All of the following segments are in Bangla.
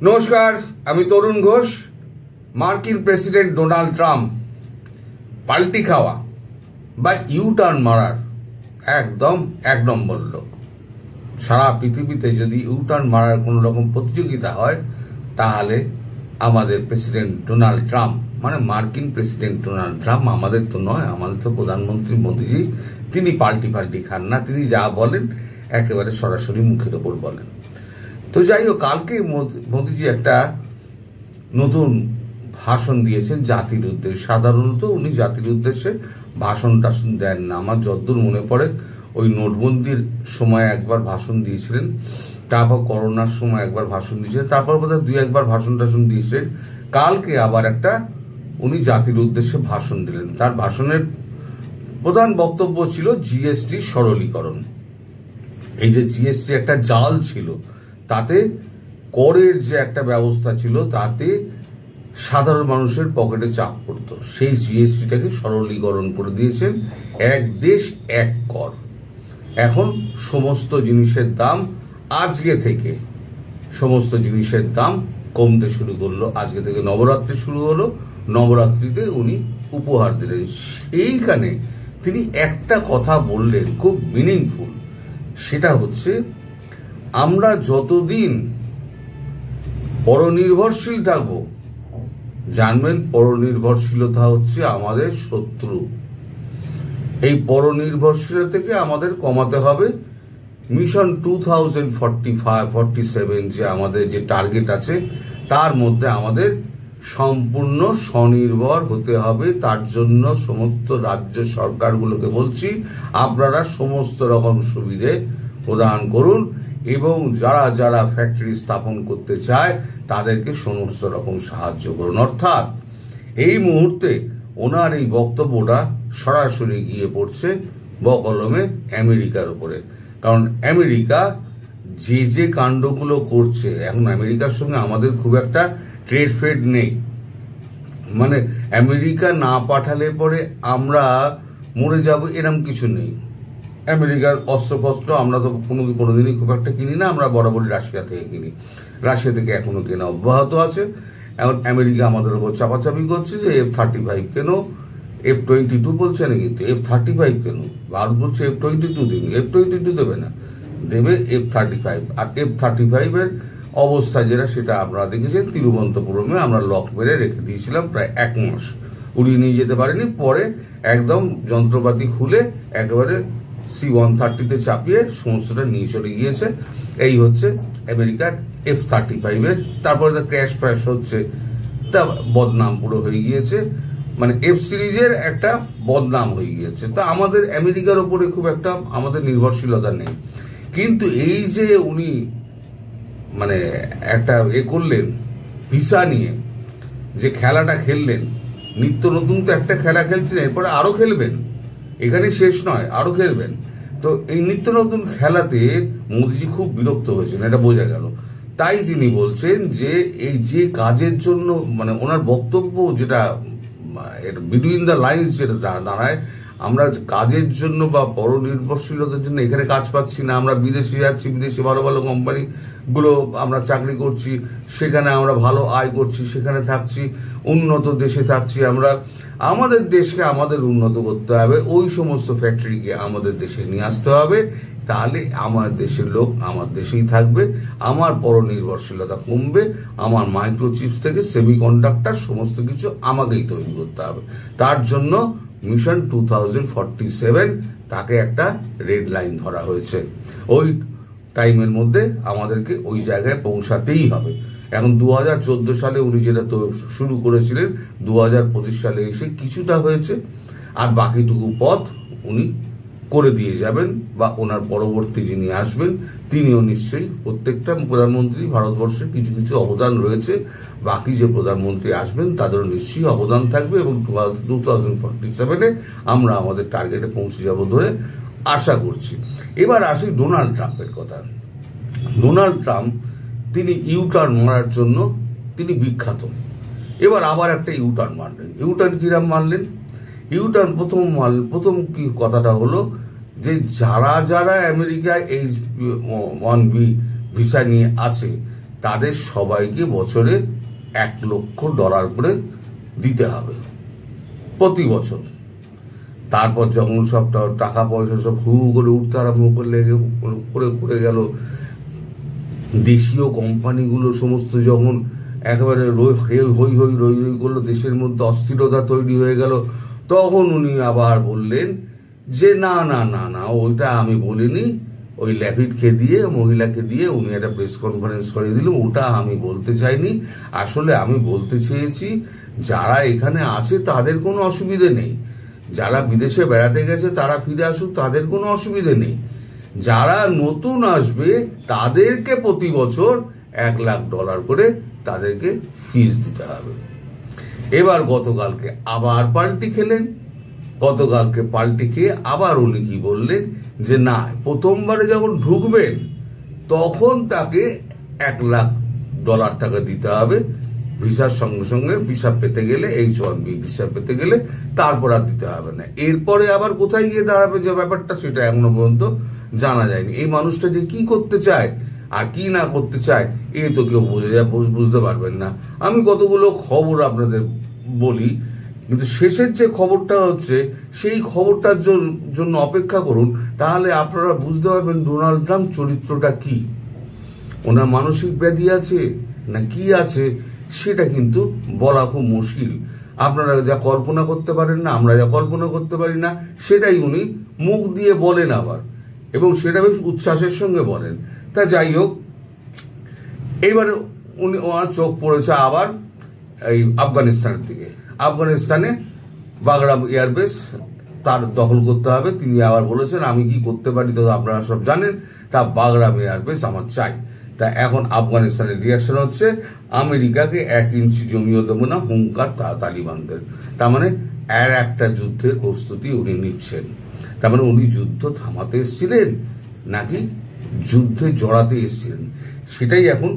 নমস্কার, আমি তরুণ ঘোষ। মার্কিন প্রেসিডেন্ট ডোনাল্ড ট্রাম্প পাল্টি খাওয়া বা ইউটার্ন মারার একদম এক নম্বর লোক। সারা পৃথিবীতে যদি ইউটার্ন মারার কোনো রকম প্রতিযোগিতা হয় তাহলে আমাদের প্রেসিডেন্ট ডোনাল্ড ট্রাম্প মানে মার্কিন প্রেসিডেন্ট ডোনাল্ড ট্রাম্প, আমাদের তো নয়, আমাদের তো প্রধানমন্ত্রী মোদিজি, তিনি পাল্টি খান না। তিনি যা বলেন একেবারে সরাসরি মুখের ওপর বলেন। তো যাই হোক, কালকে মোদিজি একটা নতুন ভাষণ দিয়েছেন জাতির উদ্দেশ্যে। সাধারণত উনি জাতির উদ্দেশ্যে ভাষণ টাষণ দেন না। আমার যতদূর মনে পড়ে ওই নোটবন্দির সময় একবার ভাষণ দিয়েছিলেন, তারপর করোনার সময় একবার ভাষণ দিয়েছিলেন, তারপর বোধহয় দুই একবার ভাষণ টাষণ দিয়েছিলেন। কালকে আবার একটা উনি জাতির উদ্দেশ্যে ভাষণ দিলেন। তার ভাষণের প্রধান বক্তব্য ছিল জিএসটি সরলীকরণ। এই যে জিএসটি একটা জাল ছিল, তাতে করের যে একটা ব্যবস্থা ছিল তাতে সাধারণ মানুষের পকেটে চাপ পড়তো। সেই জিএসটিটাকে সরলীকরণ করে দিয়েছেন। এক দেশ এক কর। এখন সমস্ত জিনিসের দাম আজকে থেকে কমতে শুরু করলো। আজকে থেকে নবরাত্রি শুরু হলো, নবরাত্রিতে উনি উপহার দিলেন। সেইখানে তিনি একটা কথা বললেন খুব মিনিংফুল, সেটা হচ্ছে আমরা যতদিন পরনির্ভরশীল থাকবো, জানবেন পরনির্ভরশীলতা হচ্ছে আমাদের শত্রু। এই পরনির্ভরশীলতা থেকে আমাদের কমাতে হবে। মিশন 2047 যে আমাদের যে টার্গেট আছে তার মধ্যে আমাদের সম্পূর্ণ স্বনির্ভর হতে হবে। তার জন্য সমস্ত রাজ্য সরকারগুলোকে বলছি, আপনারা সমস্ত রকম সুবিধে প্রদান করুন এবং যারা যারা ফ্যাক্টরি স্থাপন করতে চায় তাদেরকে সমস্ত রকম সাহায্য করুন। অর্থাৎ এই মুহূর্তে ওনার এই বক্তব্যটা সরাসরি গিয়ে পড়ছে বকলমে আমেরিকার উপরে। কারণ আমেরিকা যে কাণ্ডগুলো করছে, এখন আমেরিকার সঙ্গে আমাদের খুব একটা ট্রেড ফ্রেড নেই। মানে আমেরিকা না পাঠালে পরে আমরা মরে যাব এরম কিছু নেই। আমেরিকার অস্ত্রশস্ত্র আমরা তো কোনোদিনই খুব একটা কিনি না, আমরা বরাবরই রাশিয়া থেকে কিনি। রাশিয়া থেকে এখনো কেনা অব্যাহত আছে। এখন আমেরিকা আমাদের উপর চাপাচাপি করছে যে F-35 কেন, F-22 বলছে না, কিন্তু F-35 কেন। ভারত বলছে F-22 দিন, F-22 দেবে না, দেবে F-35। আর F-35 এর অবস্থা যেটা সেটা আপনারা দেখেছেন, তিরুবনন্তপুরমে আমরা লক মেরে রেখে দিয়েছিলাম প্রায় 1 মাস, উড়িয়ে নিয়ে যেতে পারিনি। পরে একদম যন্ত্রপাতি খুলে একেবারে C-130 চাপিয়ে সমস্তটা নিয়ে চলে গিয়েছে। এই হচ্ছে আমেরিকার F-35 এর। তারপরে তো ক্র্যাশ ফ্র্যাশ হচ্ছে, তা বদনাম পুরো হয়ে গিয়েছে। মানে F সিরিজের একটা বদনাম হয়ে গিয়েছে। তা আমাদের আমেরিকার ওপরে খুব একটা আমাদের নির্ভরশীলতা নেই। কিন্তু এই যে উনি মানে একটা করলেন ভিসা নিয়ে, যে খেলাটা খেললেন, নিত্য নতুন তো একটা খেলা খেলছেন, এরপরে আরো খেলবেন, এখানে শেষ নয়, আরো খেলবেন। তো এই নিত্য নতুন খেলাতে মোদিজি খুব বিরক্ত হয়েছেন, এটা বোঝা গেল। তাই তিনি বলছেন যে এই যে কাজের জন্য, মানে ওনার বক্তব্য যেটা বিটুইন দ্য লাইন্স যেটা দাঁড়ায়, আমরা কাজের জন্য বা পরনির্ভরশীলতার জন্য এখানে কাজ পাচ্ছি না, আমরা বিদেশে যাচ্ছি, বিদেশে ভালো ভালো কোম্পানিগুলো আমরা চাকরি করছি, সেখানে আমরা ভালো আয় করছি, সেখানে থাকছি, উন্নত দেশে থাকছি। আমরা আমাদের দেশকে আমাদের উন্নত করতে হবে, ওই সমস্ত ফ্যাক্টরিকে আমাদের দেশে নিয়ে আসতে হবে, তাহলে আমার দেশের লোক আমার দেশেই থাকবে, আমার পরনির্ভরশীলতা কমবে, আমার মাইক্রোচিপস থেকে সেমিকন্ডাক্টর সমস্ত কিছু আমাকেই তৈরি করতে হবে। তার জন্য মিশন 2047 তাকে একটা রেড লাইন ধরা হয়েছে। ওই টাইমের মধ্যে আমাদেরকে ওই জায়গায় পৌঁছাতেই হবে। এখন 2014 সালে উনি যেটা তো শুরু করেছিলেন, 2025 সালে এসে কিছুটা হয়েছে, আর বাকিটুকু পথ উনি করে দিয়ে যাবেন, বা ওনার পরবর্তী যিনি আসবেন তিনিও নিশ্চয়ই, প্রত্যেকটা প্রধানমন্ত্রী ভারতবর্ষে কিছু কিছু অবদান রয়েছে, বাকি যে প্রধানমন্ত্রী আসবেন তাদেরও নিশ্চয়ই অবদান থাকবে, এবং 2047-এ আমরা আমাদের টার্গেটে পৌঁছে যাব ধরে আশা করছি। এবার আসি ডোনাল্ড ট্রাম্পের কথা। ডোনাল্ড ট্রাম্প তিনি ইউটার্ন মারার জন্য তিনি বিখ্যাত। এবার আবার একটা ইউটার্ন মারলেন। ইউটার্ন কিরাম মারলেন? ইউটার্ন প্রথম কি কথাটা হলো যে যারা যারা আমেরিকায় H-1B ভিসা নিয়ে আছে তাদের সবাইকে বছরে $1,00,000 করে দিতে হবে প্রতি বছর। তারপর যখন সব টাকা পয়সা সব হু করে উঠতে আরম্ভ করে গেল, দেশীয় কোম্পানিগুলো সমস্ত যখন একেবারে হই হই রই রই করলো, দেশের মধ্যে অস্থিরতা তৈরি হয়ে গেল, তখন উনি আবার বললেন যে না না না না, ওইটা আমি বলিনি, ওই ল্যাপিডকে দিয়ে, মহিলাকে দিয়ে উনি একটা প্রেস কনফারেন্স করে দিলেন, ওটা আমি বলতে চাইনি। আসলে আমি বলতে চেয়েছি যারা এখানে আছে তাদের কোনো অসুবিধে নেই, যারা বিদেশে বেড়াতে গেছে তারা ফিরে আসুক, তাদের কোনো অসুবিধে নেই, যারা নতুন আসবে তাদেরকে প্রতি বছর $1,00,000 করে তাদেরকে ফিস দিতে হবে। এবার গতকালকে আবার পাল্টি খেলেন, গতকালকে পাল্টি খেয়ে আবার উনি কি বললেন যে না, প্রথমবারে যখন ঢুকবেন তখন তাকে $1,00,000 টাকা দিতে হবে ভিসার সঙ্গে সঙ্গে, ভিসা পেতে গেলে, H1B ভিসা পেতে গেলে, তারপর আর দিতে হবে না। এরপরে আবার কোথায় গিয়ে দাঁড়াবে যে ব্যাপারটা, সেটা এখনো পর্যন্ত জানা যায়নি। এই মানুষটা যে কি করতে চায় আর কি না করতে চায় এ তো কেউ বুঝতে পারবেন না। আমি কতগুলো খবর আপনাদের বলি, কিন্তু শেষের যে খবরটা হচ্ছে সেই খবরটার জন্য অপেক্ষা করুন, তাহলে আপনারা বুঝতে পারবেন ডোনাল্ড ট্রাম্প চরিত্রটা কি, ওনার মানসিক ব্যাধি আছে না কি আছে, সেটা কিন্তু বলা খুব মুশকিল। আপনারা যা কল্পনা করতে পারেন না, আমরা যা কল্পনা করতে পারি না, সেটাই উনি মুখ দিয়ে বলেন আবার, এবং সেটা বেশ উচ্ছ্বাসের সঙ্গে বলেন। তা যাই হোক, এইবারে ওনার চোখ পড়েছে আবার এই আফগানিস্তানের দিকে। আফগানিস্তানে বাগরাম এয়ারবেস তার দখল করতে হবে। তিনি আবার বলেছেন আমি কি করতে পারি তো আপনারা সব জানেন, তা বাগরাম এয়ারবেস আমার চাই। তা এখন আফগানিস্তানের রিয়াকশন হচ্ছে আমেরিকাকে 1 ইঞ্চি জমিও দেবো না, হুঙ্কার তালিবানদের। তার মানে আর একটা যুদ্ধের প্রস্তুতি উনি নিচ্ছেন। তার মানে উনি যুদ্ধ থামাতে এসেছিলেন নাকি যুদ্ধে জড়াতে এসেছিলেন, সেটাই এখন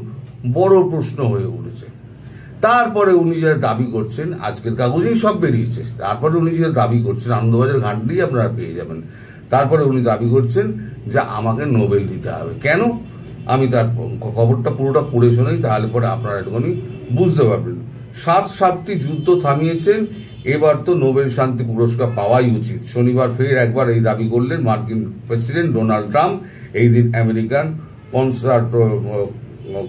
বড় প্রশ্ন হয়ে উঠেছে। তারপরে উনি যারা দাবি করছেন, আজকের কাগজেই সব বেরিয়েছে, তারপরে উনি যেটা দাবি করছেন, আনন্দবাজার ঘাটলেই আপনারা পেয়ে যাবেন। তারপরে উনি দাবি করছেন যে আমাকে নোবেল দিতে হবে। কেন? আমি তার খবরটা পুরোটা পড়ে শোনাই, তাহলে পরে আপনারা একটুখানি বুঝতে পারবেন। 7টি যুদ্ধ থামিয়েছেন, এবার তো নোবেল শান্তি পুরস্কার পাওয়াই উচিত। শনিবার ফের একবার এই দাবি করলেন মার্কিন প্রেসিডেন্ট ডোনাল্ড ট্রাম্প। এই দিন আমেরিকান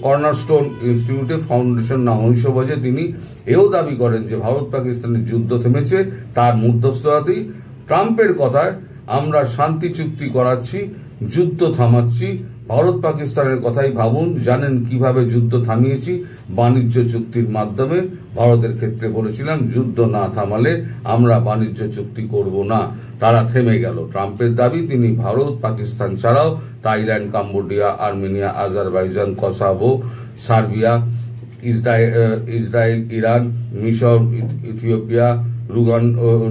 কর্নারস্টোন ইনস্টিটিউটে ফাউন্ডেশন নামে তিনি এও দাবি করেন যে ভারত পাকিস্তানের যুদ্ধ থেমেছে তার মধ্যস্থতাতেই। ট্রাম্পের কথায় আমরা শান্তি চুক্তি করাচ্ছি, যুদ্ধ থামাচ্ছি। ভারত পাকিস্তানের কথাই ভাবুন, জানেন কিভাবে যুদ্ধ থামিয়েছি? বাণিজ্য চুক্তির মাধ্যমে। ভারতের ক্ষেত্রে বলেছিলাম যুদ্ধ না থামালে আমরা বাণিজ্য চুক্তি করব না, তারা থেমে গেল। ট্রাম্পের দাবি তিনি ভারত পাকিস্তান ছাড়াও Thailand, Cambodia, Armenia, Azerbaijan, Kosovo, Serbia, Israel, Iran, মিশর, ইথিওপিয়া,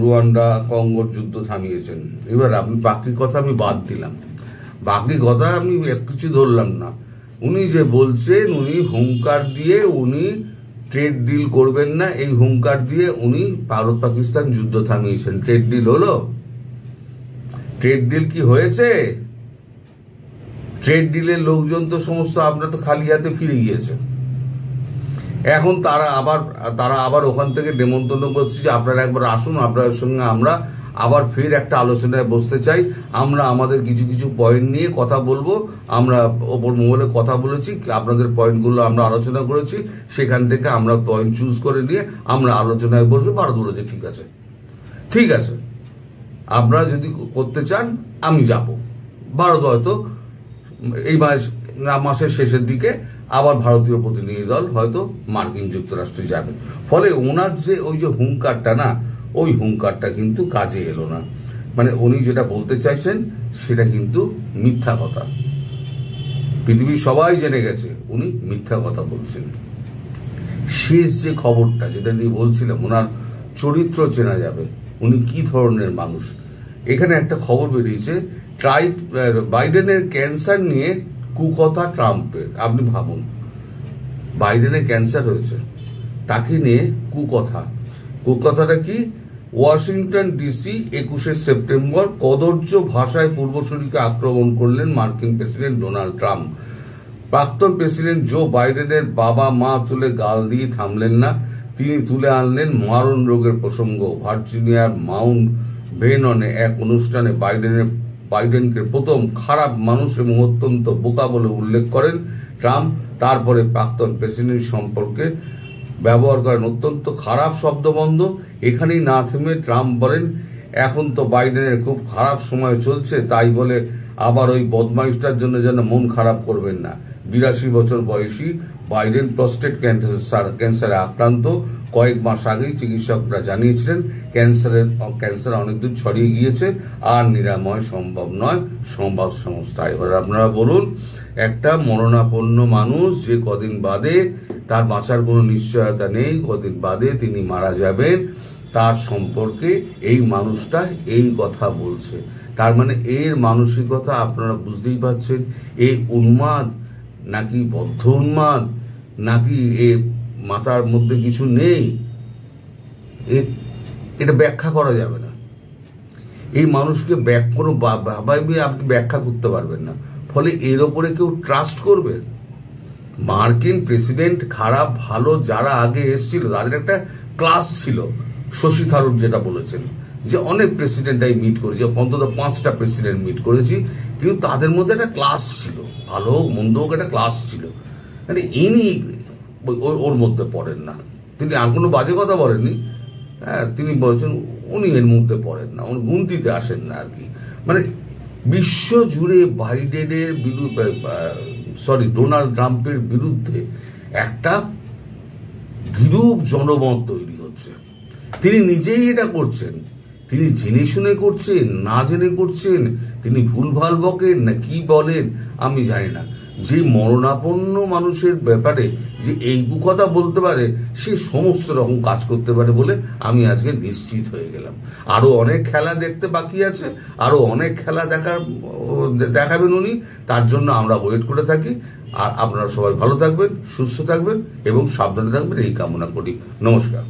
রুয়ান্ডা, কঙ্গোর যুদ্ধ থামিয়েছেন। এবার আপনি বাকি কথা আমি বাদ দিলাম, বাকি কথা আমি কিছু ধরলাম না। উনি যে বলছেন উনি হুঙ্কার দিয়ে উনি ট্রেড ডিল করবেন না, এই হুঙ্কার দিয়ে উনি ভারত পাকিস্তান যুদ্ধ থামিয়েছেন। ট্রেড ডিল হলো? ট্রেড ডিল কি হয়েছে? ট্রেড ডিলের লোকজন তো সমস্ত আপনার তো খালি হাতে ফিরে গিয়েছে। এখন তারা আবার ওখান থেকে নেমন্তন্ন করছে যে আপনারা একবার আসুন, আপনার সঙ্গে আমরা আবার ফের একটা আলোচনায় বসতে চাই, আমরা আমাদের কিছু কিছু পয়েন্ট নিয়ে কথা বলবো, আমরা ওপর মোবাইলে কথা বলেছি, আপনাদের পয়েন্টগুলো আমরা আলোচনা করেছি, সেখান থেকে আমরা পয়েন্ট চুজ করে নিয়ে আমরা আলোচনায় বসবো। ভারত বলেছে ঠিক আছে, ঠিক আছে, আপনারা যদি করতে চান আমি যাব। ভারত হয়তো এই মাসের শেষের দিকে আবার ভারতীয় প্রতিনিধি দল হয়তো মার্কিন যুক্তরাষ্ট্রে যাবেন। ফলে ওনার যে ওই যে হুঙ্কারটা না, ওই হুঙ্কারটা কিন্তু কাজে এলো না। মানে উনি যেটা বলতে চাইছেন সেটা কিন্তু মিথ্যা কথা, পৃথিবীর সবাই জেনে গেছে উনি মিথ্যা কথা বলছেন। শেষ যে খবরটা যেটা দিয়ে বলছিলাম ওনার চরিত্র চেনা যাবে, উনি কি ধরনের মানুষ। এখানে একটা খবর বেরিয়েছে, বাইডেনের ক্যান্সার নিয়ে কুকথা ট্রাম্পের। আপনি ভাবুন, বাইডেনের ক্যান্সার হয়েছে, তাকে নিয়ে কুকথাটা কি? ওয়াশিংটন ডিসি 21 সেপ্টেম্বর কদর্য ভাষায় পূর্বসূরিকে আক্রমণ করলেন মার্কিন প্রেসিডেন্ট ডোনাল্ড ট্রাম্প। প্রাক্তন প্রেসিডেন্ট জো বাইডেনের বাবা মা তুলে গাল দিয়ে থামলেন না, তিনি তুলে আনলেন মারণ রোগের প্রসঙ্গ। ভার্জিনিয়ার মাউন্ট ভেননে এক অনুষ্ঠানে বাইডেনকে প্রথম খারাপ মানুষ এবং অত্যন্ত বোকা বলে উল্লেখ করেন ট্রাম্প। তারপরে প্রাক্তন প্রেসিডেন্ট সম্পর্কে ব্যবহার করেন অত্যন্ত খারাপ শব্দবন্ধ। এখানেই না থেমে ট্রাম্প বলেন, এখন তো বাইডেনের খুব খারাপ সময় চলছে, তাই বলে আবার ওই বদমাইশটার জন্য যেন মন খারাপ করবেন না। 82 বছর বয়সী বাইডেন প্রস্টেট ক্যান্সারে আক্রান্ত। কয়েক মাস আগেই চিকিৎসকরা জানিয়েছিলেন ক্যান্সার অনেক দূর ছড়িয়ে গিয়েছে, আর নিরাময় সম্ভব নয়। সংবাদ সংস্থা, এবার আপনারা বলুন, একটা মরণাপন্ন মানুষ যে কদিন বাদে, তার বাঁচার কোনো নিশ্চয়তা নেই, কদিন বাদে তিনি মারা যাবেন, তার সম্পর্কে এই মানুষটা এই কথা বলছে। তার মানে এর মানসিকতা আপনারা বুঝতেই পারছেন। এই উন্মাদ নাকি বদ্ধ উন্মাদ, নাকি এ মাথার মধ্যে কিছু নেই, এটা ব্যাখ্যা করা যাবে না। এই মানুষকে কোনো আপনি ব্যাখ্যা করতে পারবেন না। ফলে এর ওপরে কেউ ট্রাস্ট করবে? মার্কিন প্রেসিডেন্ট খারাপ ভালো যারা আগে এসেছিল তাদের একটা ক্লাস ছিল। শশী থারুর যেটা বলেছেন যে অনেক প্রেসিডেন্ট আমি মিট করেছি, অন্তত 5টা প্রেসিডেন্ট মিট করেছি, কিন্তু তাদের মধ্যে একটা ক্লাস ছিল, ভালো হোক মন্দ হোক একটা ক্লাস ছিল। মানে ইনি ওর মধ্যে পড়েন না। তিনি আর কোনো বাজে কথা বলেননি, হ্যাঁ, তিনি বলছেন উনি এর মধ্যে পড়েন না, উনি গুনতিতে আসেন না আর কি। মানে বিশ্ব জুড়ে বাইডেনের বিরুদ্ধে, ডোনাল্ড ট্রাম্পের বিরুদ্ধে একটা বিরূপ জনমত তৈরি হচ্ছে। তিনি নিজেই এটা করছেন, তিনি জেনে শুনে করছেন না জেনে করছেন, তিনি ভুলভাল বকেন না কি বলেন আমি জানি না। যে মরণাপন্ন মানুষের ব্যাপারে যে এই কথা বলতে পারে, সে সমস্ত রকম কাজ করতে পারে বলে আমি আজকে নিশ্চিত হয়ে গেলাম। আরো অনেক খেলা দেখতে বাকি আছে, আরো অনেক খেলা দেখাবেন উনি, তার জন্য আমরা ওয়েট করে থাকি। আর আপনারা সবাই ভালো থাকবেন, সুস্থ থাকবেন এবং সাবধানে থাকবেন, এই কামনা করি। নমস্কার।